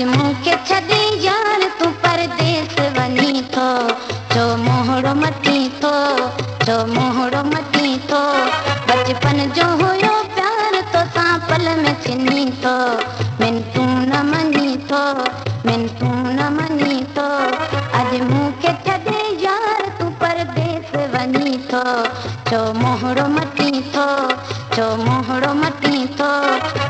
मूंखे छॾे यार तूं परदेस वञी थो, छो मोहड़ो मटी थो, छो मोहड़ो मटी थो। बचपन जो हुयो प्यार तोसां पल में छिनी थो, मैन तूं न मञी थो, मैन तूं न मञी थो। अॼु मूंखे छॾे यार तूं परदेस वञी थो, छो मोहड़ो मटी थो, छो मोहड़ो मटी थो।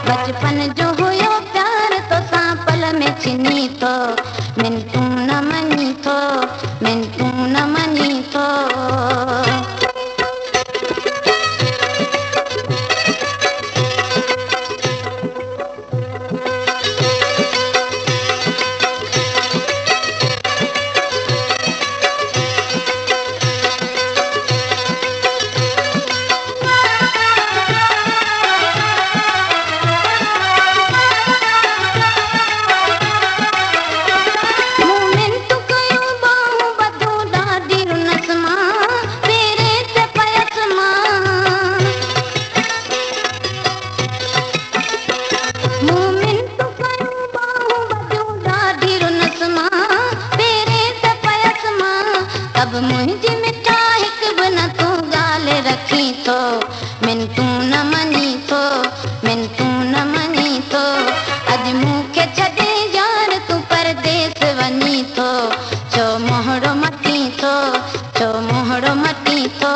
बचपन जो हुयो प्यार तोसां पल में छिनी थो, मैन तूं न मञी थो, मैन तूं न मञी थो। अब मुंहिंजी मिठा हिकु बि न तूं ॻाल्हि रखी थो, मैन तूं न मञी थो, मैन तूं न मञी थो। अॼु मूंखे छॾे यार तूं परदेस वञी थो, छो मोहड़ो मटी थो, छो मोहड़ो मटी थो।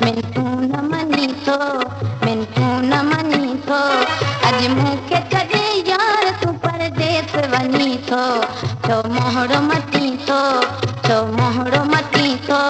मैन तूं न मञी थो, मैन तूं न मञी थो। अॼु मूंखे छॾे यार तूं परदेस वञी थो, छो मोहड़ो मटी थो, छो मोहड़ो मटी थो।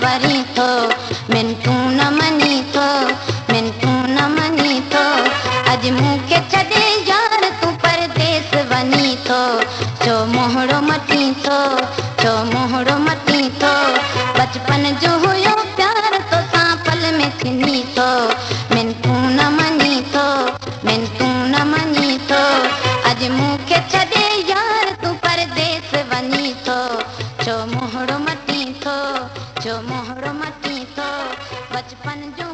वरी थो, मैन तूं न मञी थो, मैन तूं न मञी थो। अॼु मूंखे छॾे यार तूं परदेस वञी थो, छो मोहड़ो मटी थो, छो मोहड़ो मटी थो। बचपन जो हुयो प्यार तोसां पल में छिनी थो, मैन तूं न मञी थो, मैन तूं न मञी थो। अॼु मूंखे छॾे यार तूं परदेस वञी थो, छो मोहड़ो मटी थो, छो मोहड़ो मटी थो। बचपन जो